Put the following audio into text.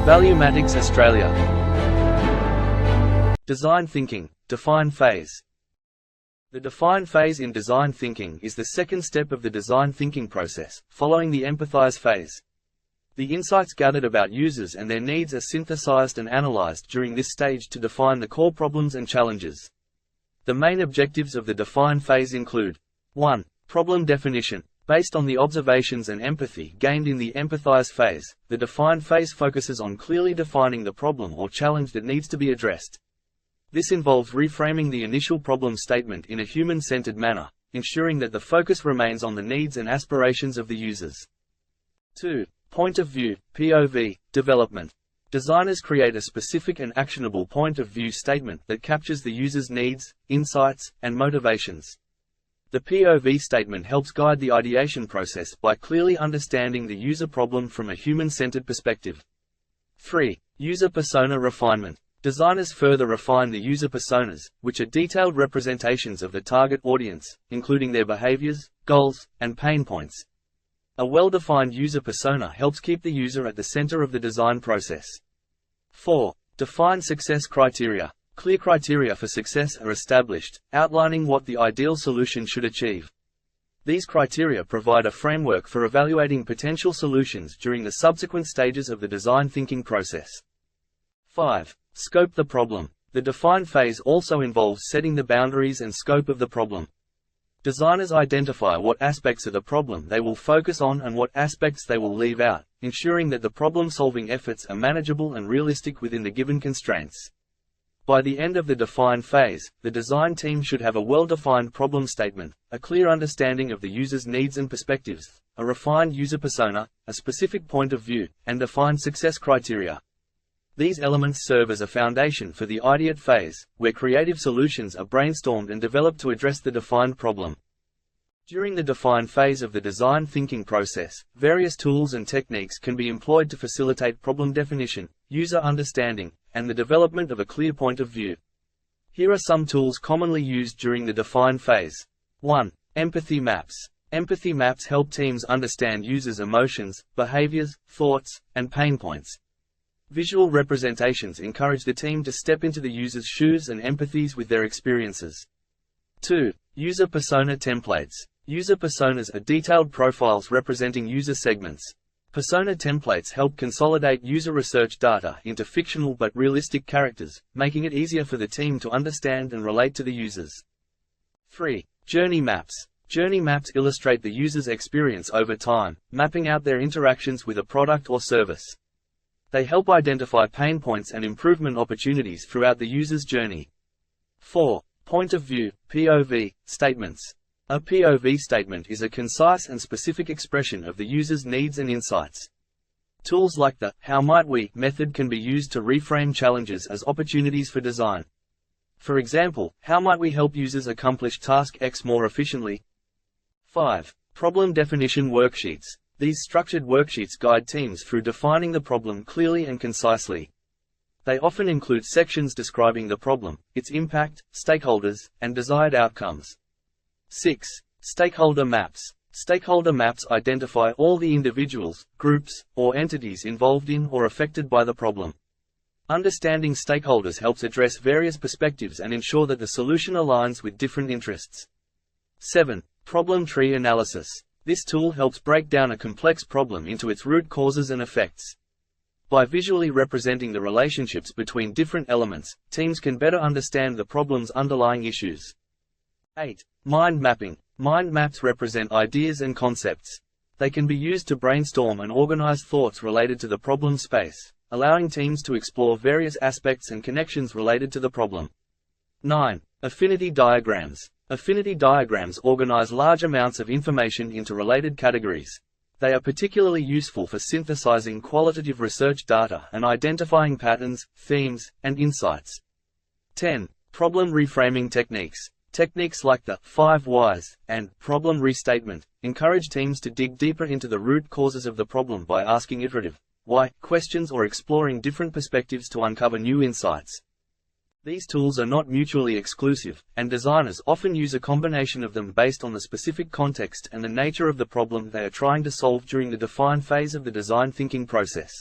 Valuematics Australia. Design thinking, define phase. The define phase in design thinking is the second step of the design thinking process, following the empathize phase. The insights gathered about users and their needs are synthesized and analyzed during this stage to define the core problems and challenges. The main objectives of the define phase include 1. Problem definition. Based on the observations and empathy gained in the empathize phase, the define phase focuses on clearly defining the problem or challenge that needs to be addressed. This involves reframing the initial problem statement in a human-centered manner, ensuring that the focus remains on the needs and aspirations of the users. 2. Point of view, POV, development. Designers create a specific and actionable point of view statement that captures the user's needs, insights, and motivations. The POV statement helps guide the ideation process by clearly understanding the user problem from a human-centered perspective. 3. User persona refinement. Designers further refine the user personas, which are detailed representations of the target audience, including their behaviors, goals, and pain points. A well-defined user persona helps keep the user at the center of the design process. 4. Define success criteria. Clear criteria for success are established, outlining what the ideal solution should achieve. These criteria provide a framework for evaluating potential solutions during the subsequent stages of the design thinking process. 5. Scope the problem. The define phase also involves setting the boundaries and scope of the problem. Designers identify what aspects of the problem they will focus on and what aspects they will leave out, ensuring that the problem-solving efforts are manageable and realistic within the given constraints. By the end of the define phase, the design team should have a well-defined problem statement, a clear understanding of the user's needs and perspectives, a refined user persona, a specific point of view, and defined success criteria. These elements serve as a foundation for the ideate phase, where creative solutions are brainstormed and developed to address the defined problem. During the define phase of the design thinking process, various tools and techniques can be employed to facilitate problem definition, user understanding, and the development of a clear point of view. Here are some tools commonly used during the define phase. 1. Empathy maps. Empathy maps help teams understand users' emotions, behaviors, thoughts, and pain points. Visual representations encourage the team to step into the user's shoes and empathize with their experiences. 2. User persona templates. User personas are detailed profiles representing user segments. Persona templates help consolidate user research data into fictional but realistic characters, making it easier for the team to understand and relate to the users. 3. Journey maps. Journey maps illustrate the user's experience over time, mapping out their interactions with a product or service. They help identify pain points and improvement opportunities throughout the user's journey. 4. Point of view, POV, statements. A POV statement is a concise and specific expression of the user's needs and insights. Tools like the "How might we" method can be used to reframe challenges as opportunities for design. For example, how might we help users accomplish task X more efficiently? 5. Problem definition worksheets. These structured worksheets guide teams through defining the problem clearly and concisely. They often include sections describing the problem, its impact, stakeholders, and desired outcomes. 6. Stakeholder maps. Stakeholder maps identify all the individuals, groups, or entities involved in or affected by the problem. Understanding stakeholders helps address various perspectives and ensure that the solution aligns with different interests. 7. Problem tree analysis. This tool helps break down a complex problem into its root causes and effects. By visually representing the relationships between different elements, teams can better understand the problem's underlying issues. 8. Mind mapping. Mind maps represent ideas and concepts. They can be used to brainstorm and organize thoughts related to the problem space, allowing teams to explore various aspects and connections related to the problem. 9. Affinity diagrams. Affinity diagrams organize large amounts of information into related categories. They are particularly useful for synthesizing qualitative research data and identifying patterns, themes, and insights. 10. Problem reframing techniques. Techniques like the 5 whys and problem restatement encourage teams to dig deeper into the root causes of the problem by asking iterative why questions or exploring different perspectives to uncover new insights. These tools are not mutually exclusive, and designers often use a combination of them based on the specific context and the nature of the problem they are trying to solve during the define phase of the design thinking process.